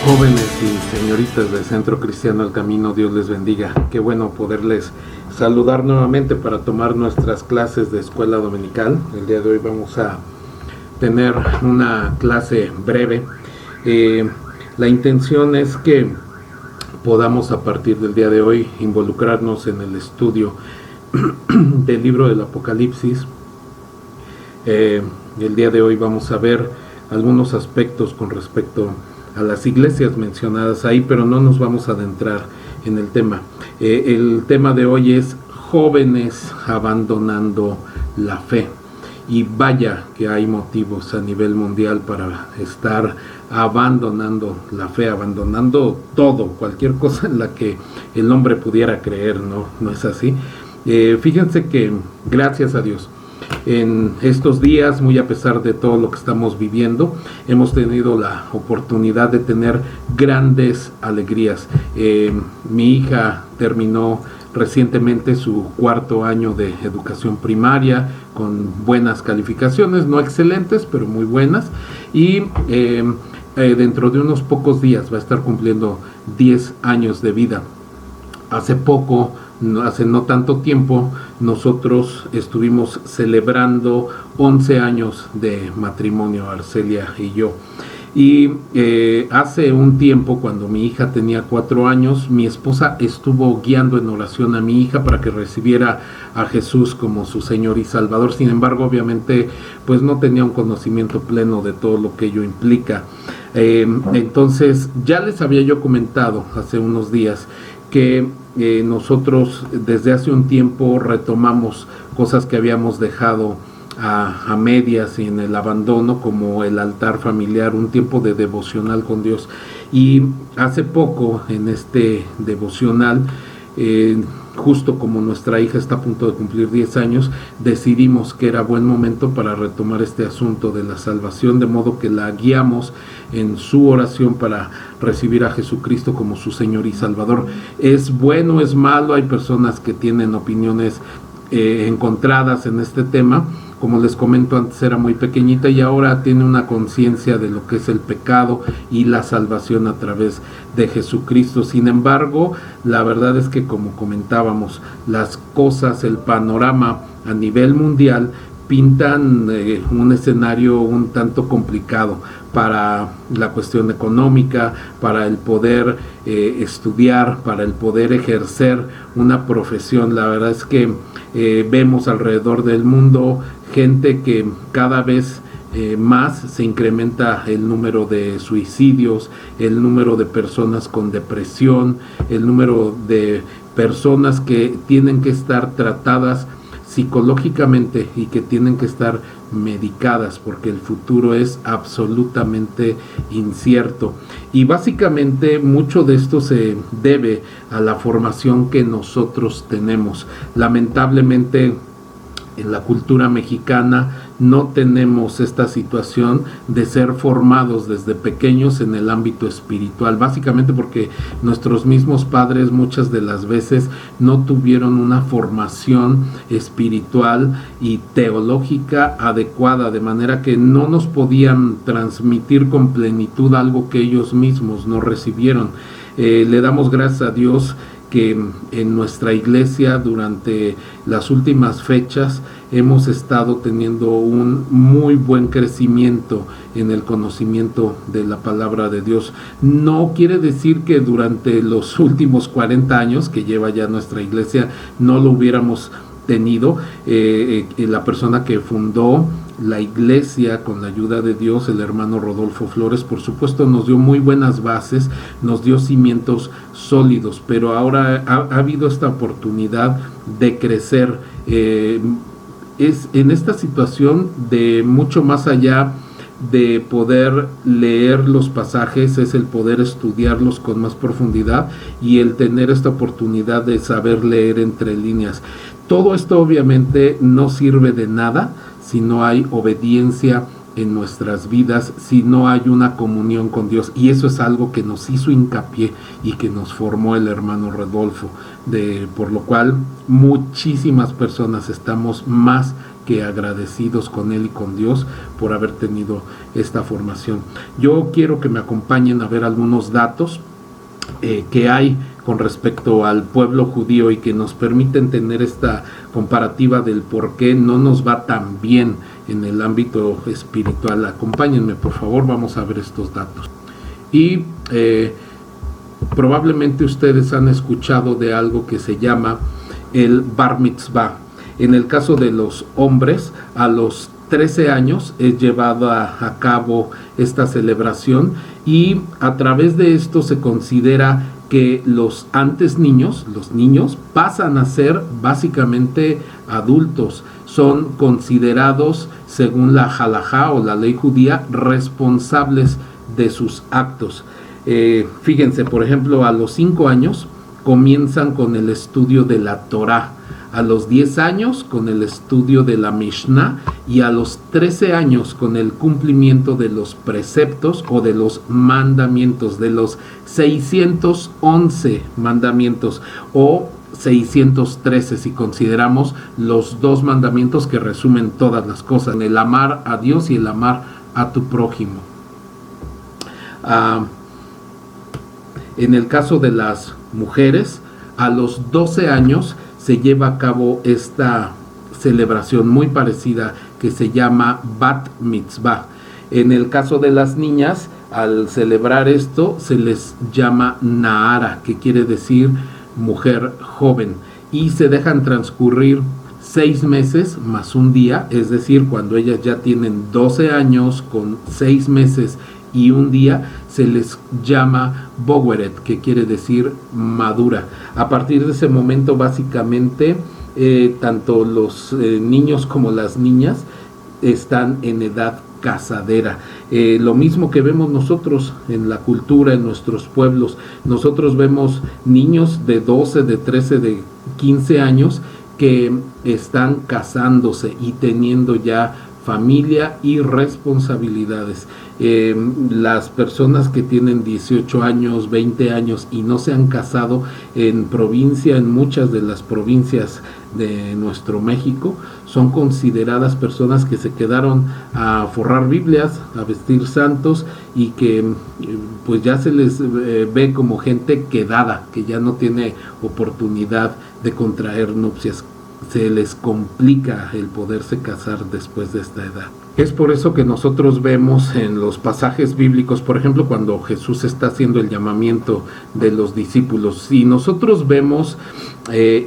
Jóvenes y señoritas del Centro Cristiano El Camino, Dios les bendiga. Qué bueno poderles saludar nuevamente para tomar nuestras clases de escuela dominical. El día de hoy vamos a tener una clase breve. La intención es que podamos a partir del día de hoy involucrarnos en el estudio del libro del Apocalipsis. El día de hoy vamos a ver algunos aspectos con respecto a las iglesias mencionadas ahí, pero no nos vamos a adentrar en el tema. El tema de hoy es jóvenes abandonando la fe. Y vaya que hay motivos a nivel mundial para estar abandonando la fe, abandonando todo, cualquier cosa en la que el hombre pudiera creer, ¿no es así? Fíjense que, gracias a Dios, en estos días, muy a pesar de todo lo que estamos viviendo, hemos tenido la oportunidad de tener grandes alegrías. Mi hija terminó recientemente su cuarto año de educación primaria con buenas calificaciones, no excelentes, pero muy buenas, y dentro de unos pocos días va a estar cumpliendo 10 años de vida. Hace no tanto tiempo, nosotros estuvimos celebrando 11 años de matrimonio, Arcelia y yo. Y hace un tiempo, cuando mi hija tenía 4 años, mi esposa estuvo guiando en oración a mi hija para que recibiera a Jesús como su Señor y Salvador. Sin embargo, obviamente, pues no tenía un conocimiento pleno de todo lo que ello implica. Entonces, ya les había yo comentado hace unos días que nosotros desde hace un tiempo retomamos cosas que habíamos dejado a medias y en el abandono, como el altar familiar, un tiempo de devocional con Dios. Y hace poco, en este devocional, justo como nuestra hija está a punto de cumplir 10 años, decidimos que era buen momento para retomar este asunto de la salvación, de modo que la guiamos en su oración para recibir a Jesucristo como su Señor y Salvador. ¿Es bueno, es malo? Hay personas que tienen opiniones encontradas en este tema. Como les comento, antes era muy pequeñita y ahora tiene una conciencia de lo que es el pecado y la salvación a través de Jesucristo. Sin embargo, la verdad es que, como comentábamos, las cosas, el panorama a nivel mundial pintan un escenario un tanto complicado para la cuestión económica, para el poder estudiar, para el poder ejercer una profesión. La verdad es que vemos alrededor del mundo gente que cada vez más se incrementa el número de suicidios, el número de personas con depresión, el número de personas que tienen que estar tratadas psicológicamente y que tienen que estar medicadas porque el futuro es absolutamente incierto. Y básicamente mucho de esto se debe a la formación que nosotros tenemos. Lamentablemente, en la cultura mexicana no tenemos esta situación de ser formados desde pequeños en el ámbito espiritual, básicamente porque nuestros mismos padres muchas de las veces no tuvieron una formación espiritual y teológica adecuada, de manera que no nos podían transmitir con plenitud algo que ellos mismos no recibieron. Le damos gracias a Dios que en nuestra iglesia durante las últimas fechas hemos estado teniendo un muy buen crecimiento en el conocimiento de la palabra de Dios. No quiere decir que durante los últimos 40 años que lleva ya nuestra iglesia no lo hubiéramos tenido. La persona que fundó la iglesia, con la ayuda de Dios, el hermano Rodolfo Flores, por supuesto nos dio muy buenas bases, nos dio cimientos sólidos, pero ahora ha habido esta oportunidad de crecer. Es en esta situación de mucho más allá de poder leer los pasajes, es el poder estudiarlos con más profundidad y el tener esta oportunidad de saber leer entre líneas. Todo esto obviamente no sirve de nada si no hay obediencia en nuestras vidas, si no hay una comunión con Dios, y eso es algo que nos hizo hincapié y que nos formó el hermano Rodolfo, por lo cual muchísimas personas estamos más que agradecidos con Él y con Dios por haber tenido esta formación. Yo quiero que me acompañen a ver algunos datos que hay con respecto al pueblo judío y que nos permiten tener esta comparativa del por qué no nos va tan bien en el ámbito espiritual. Acompáñenme, por favor, vamos a ver estos datos. Y probablemente ustedes han escuchado de algo que se llama el Bar Mitzvah. En el caso de los hombres, a los 13 años es llevada a cabo esta celebración, y a través de esto se considera que los niños pasan a ser básicamente adultos. Son considerados, según la halajá o la ley judía, responsables de sus actos. Fíjense, por ejemplo, a los 5 años comienzan con el estudio de la Torá, a los 10 años con el estudio de la Mishnah, y a los 13 años con el cumplimiento de los preceptos o de los mandamientos, de los 611 mandamientos, o 613 si consideramos los 2 mandamientos que resumen todas las cosas, el amar a Dios y el amar a tu prójimo. En el caso de las mujeres, a los 12 años se lleva a cabo esta celebración muy parecida que se llama Bat Mitzvah. En el caso de las niñas, al celebrar esto se les llama Nahara, que quiere decir mujer joven, y se dejan transcurrir 6 meses más un día, es decir, cuando ellas ya tienen 12 años con 6 meses y un día, se les llama Bogeret, que quiere decir madura. A partir de ese momento, básicamente, tanto los niños como las niñas están en edad casadera. Lo mismo que vemos nosotros en la cultura, en nuestros pueblos. Nosotros vemos niños de 12, de 13, de 15 años que están casándose y teniendo ya familia y responsabilidades. Las personas que tienen 18 años, 20 años y no se han casado en provincia, en muchas de las provincias de nuestro México, son consideradas personas que se quedaron a forrar Biblias, a vestir santos, y que pues ya se les ve como gente quedada, que ya no tiene oportunidad de contraer nupcias. Se les complica el poderse casar después de esta edad. Es por eso que nosotros vemos en los pasajes bíblicos, por ejemplo, cuando Jesús está haciendo el llamamiento de los discípulos, y nosotros vemos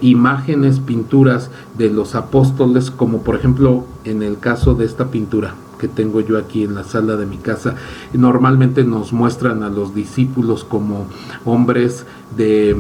imágenes, pinturas de los apóstoles, como por ejemplo en el caso de esta pintura que tengo yo aquí en la sala de mi casa, normalmente nos muestran a los discípulos como hombres de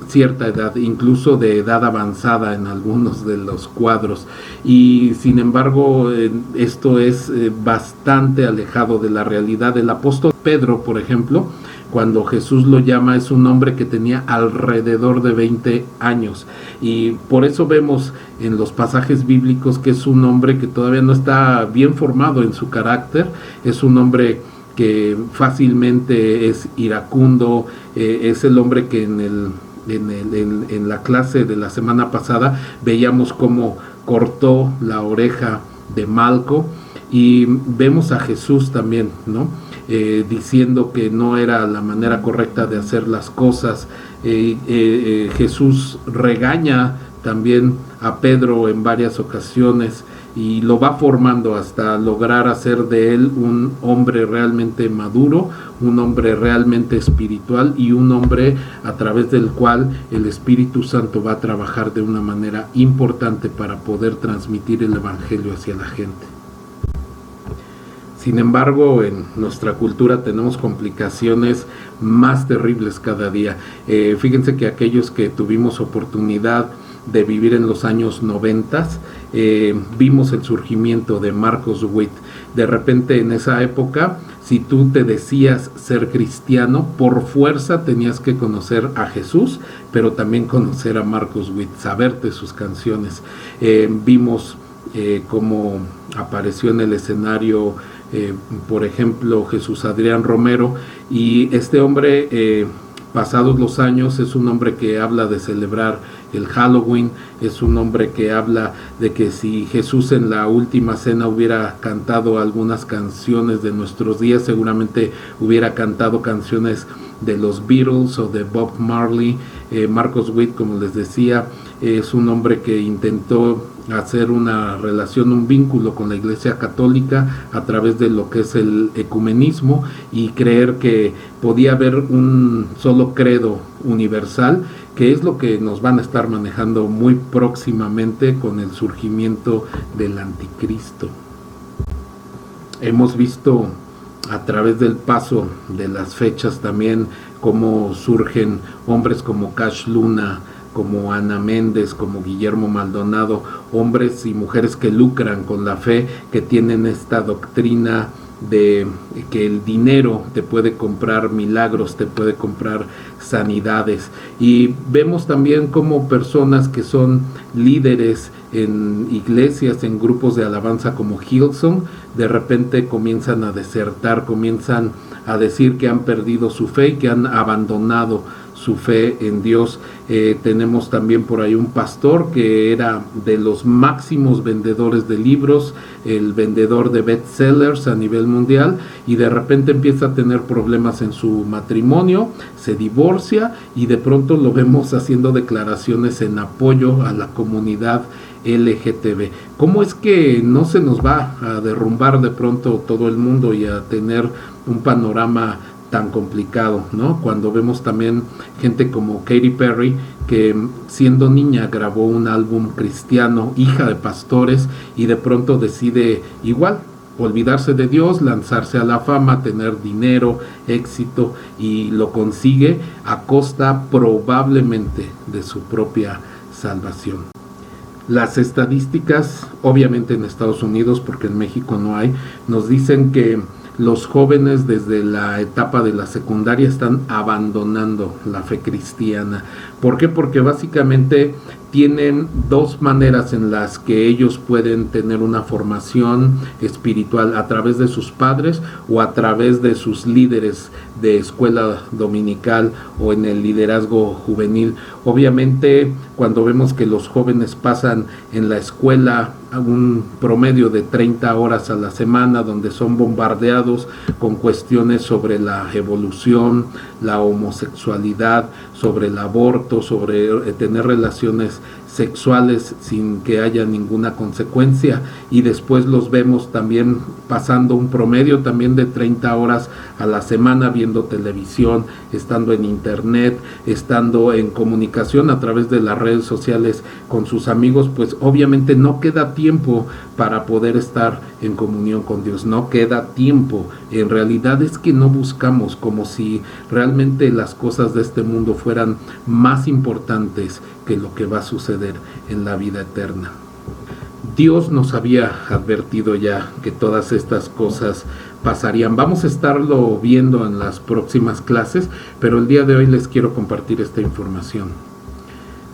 cierta edad, incluso de edad avanzada en algunos de los cuadros, y sin embargo esto es bastante alejado de la realidad. El apóstol Pedro, por ejemplo, cuando Jesús lo llama, es un hombre que tenía alrededor de 20 años, y por eso vemos en los pasajes bíblicos que es un hombre que todavía no está bien formado en su carácter, es un hombre que fácilmente es iracundo, es el hombre que en la clase de la semana pasada veíamos cómo cortó la oreja de Malco, y vemos a Jesús también, ¿no? Diciendo que no era la manera correcta de hacer las cosas. Jesús regaña también a Pedro en varias ocasiones y lo va formando hasta lograr hacer de él un hombre realmente maduro, un hombre realmente espiritual y un hombre a través del cual el Espíritu Santo va a trabajar de una manera importante para poder transmitir el Evangelio hacia la gente. Sin embargo, en nuestra cultura tenemos complicaciones más terribles cada día. Fíjense que aquellos que tuvimos oportunidad de vivir en los años 90, vimos el surgimiento de Marcos Witt. De repente en esa época, si tú te decías ser cristiano, por fuerza tenías que conocer a Jesús, pero también conocer a Marcos Witt, saberte sus canciones. Vimos cómo apareció en el escenario, por ejemplo, Jesús Adrián Romero, y este hombre pasados los años es un hombre que habla de celebrar el Halloween, es un hombre que habla de que si Jesús en la última cena hubiera cantado algunas canciones de nuestros días, seguramente hubiera cantado canciones de los Beatles o de Bob Marley. Marcos Witt, como les decía, es un hombre que intentó hacer una relación, un vínculo con la Iglesia Católica a través de lo que es el ecumenismo y creer que podía haber un solo credo universal, que es lo que nos van a estar manejando muy próximamente con el surgimiento del anticristo. Hemos visto a través del paso de las fechas también cómo surgen hombres como Cash Luna, como Ana Méndez, como Guillermo Maldonado, hombres y mujeres que lucran con la fe, que tienen esta doctrina de que el dinero te puede comprar milagros, te puede comprar sanidades. Y vemos también como personas que son líderes en iglesias, en grupos de alabanza como Hillsong, de repente comienzan a desertar, comienzan a decir que han perdido su fe y que han abandonado su fe en Dios. Tenemos también por ahí un pastor que era de los máximos vendedores de libros, el vendedor de bestsellers a nivel mundial, y de repente empieza a tener problemas en su matrimonio, se divorcia y de pronto lo vemos haciendo declaraciones en apoyo a la comunidad LGTB. ¿Cómo es que no se nos va a derrumbar de pronto todo el mundo y a tener un panorama tan complicado, ¿no? Cuando vemos también gente como Katy Perry, que siendo niña grabó un álbum cristiano, hija de pastores, y de pronto decide igual olvidarse de Dios, lanzarse a la fama, tener dinero, éxito, y lo consigue a costa probablemente de su propia salvación. Las estadísticas, obviamente en Estados Unidos, porque en México no hay, nos dicen que los jóvenes desde la etapa de la secundaria están abandonando la fe cristiana. ¿Por qué? Porque básicamente tienen dos maneras en las que ellos pueden tener una formación espiritual: a través de sus padres o a través de sus líderes de escuela dominical o en el liderazgo juvenil. Obviamente, cuando vemos que los jóvenes pasan en la escuela un promedio de 30 horas a la semana, donde son bombardeados con cuestiones sobre la evolución, la homosexualidad, sobre el aborto, sobre tener relaciones sexuales sin que haya ninguna consecuencia, y después los vemos también pasando un promedio también de 30 horas a la semana viendo televisión, estando en internet, estando en comunicación a través de las redes sociales con sus amigos. Pues obviamente no queda tiempo para poder estar en comunión con Dios, no queda tiempo. En realidad es que no buscamos, como si realmente las cosas de este mundo fueran más importantes que lo que va a suceder en la vida eterna. Dios nos había advertido ya que todas estas cosas pasarían. Vamos a estarlo viendo en las próximas clases, pero el día de hoy les quiero compartir esta información.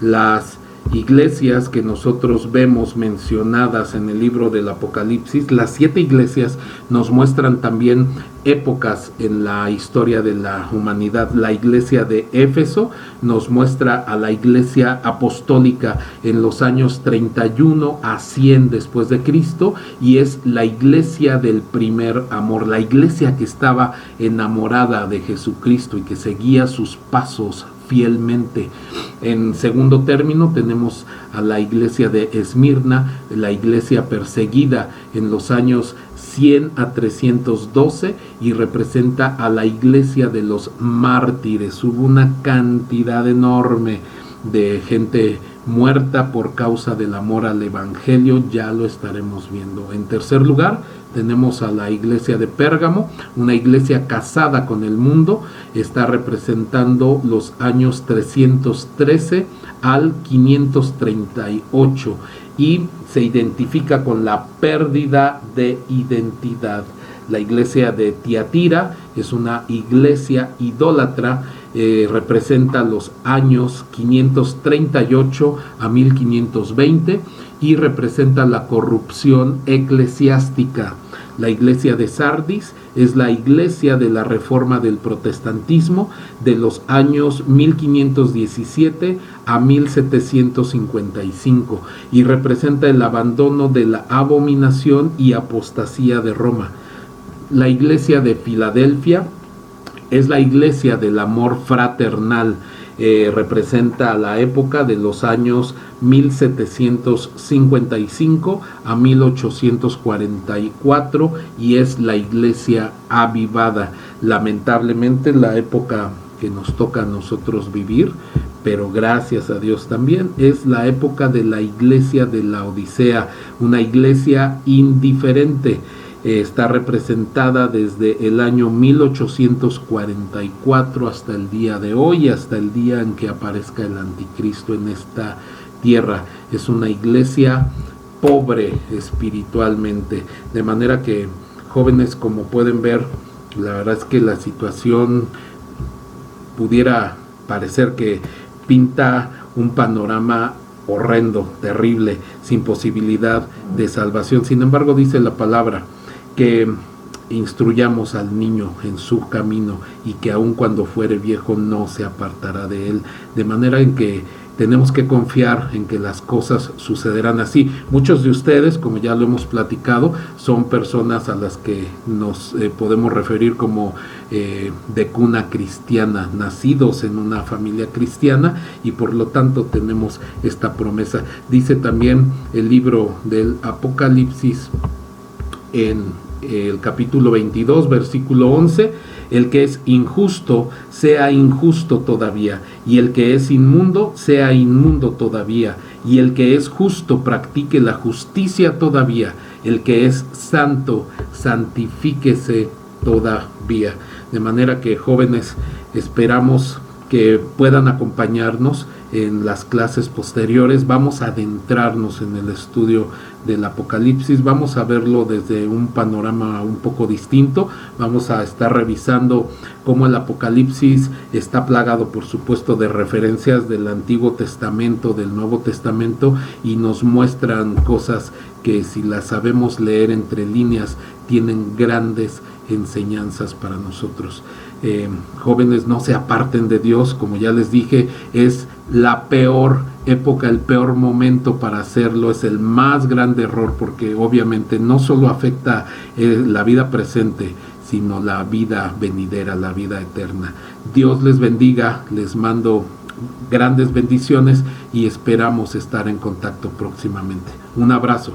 Las iglesias que nosotros vemos mencionadas en el libro del Apocalipsis, las 7 iglesias nos muestran también épocas en la historia de la humanidad. La iglesia de Éfeso nos muestra a la iglesia apostólica en los años 31 a 100 después de Cristo, y es la iglesia del primer amor, la iglesia que estaba enamorada de Jesucristo y que seguía sus pasos fielmente. En segundo término tenemos a la iglesia de Esmirna, la iglesia perseguida en los años 100 a 312, y representa a la iglesia de los mártires. Hubo una cantidad enorme de gente muerta por causa del amor al evangelio, ya lo estaremos viendo. En tercer lugar tenemos a la iglesia de Pérgamo, una iglesia casada con el mundo, está representando los años 313 al 538 y se identifica con la pérdida de identidad. La iglesia de Tiatira es una iglesia idólatra, representa los años 538 a 1520 y representa la corrupción eclesiástica. La iglesia de Sardis es la iglesia de la reforma del protestantismo de los años 1517 a 1755 y representa el abandono de la abominación y apostasía de Roma. La iglesia de Filadelfia es la iglesia del amor fraternal. Representa la época de los años 1755 a 1844 y es la iglesia avivada. Lamentablemente la época que nos toca a nosotros vivir, pero gracias a Dios también, es la época de la iglesia de la Odisea, una iglesia indiferente. Está representada desde el año 1844 hasta el día de hoy, hasta el día en que aparezca el anticristo en esta tierra. Es una iglesia pobre espiritualmente, de manera que, jóvenes, como pueden ver, la verdad es que la situación pudiera parecer que pinta un panorama horrendo, terrible, sin posibilidad de salvación. Sin embargo, dice la palabra que instruyamos al niño en su camino y que aun cuando fuere viejo no se apartará de él, de manera en que tenemos que confiar en que las cosas sucederán así. Muchos de ustedes, como ya lo hemos platicado, son personas a las que nos podemos referir como de cuna cristiana, nacidos en una familia cristiana, y por lo tanto tenemos esta promesa. Dice también el libro del Apocalipsis en el capítulo 22, versículo 11, el que es injusto, sea injusto todavía, y el que es inmundo, sea inmundo todavía, y el que es justo, practique la justicia todavía, el que es santo, santifíquese todavía. De manera que, jóvenes, esperamos que puedan acompañarnos en las clases posteriores. Vamos a adentrarnos en el estudio del Apocalipsis, vamos a verlo desde un panorama un poco distinto. Vamos a estar revisando cómo el Apocalipsis está plagado, por supuesto, de referencias del Antiguo Testamento, del Nuevo Testamento, y nos muestran cosas que, si las sabemos leer entre líneas, tienen grandes enseñanzas para nosotros. Jóvenes, no se aparten de Dios. Como ya les dije, es la peor época, el peor momento para hacerlo, es el más grande error, porque obviamente no solo afecta la vida presente, sino la vida venidera, la vida eterna. Dios les bendiga, les mando grandes bendiciones y esperamos estar en contacto próximamente. Un abrazo.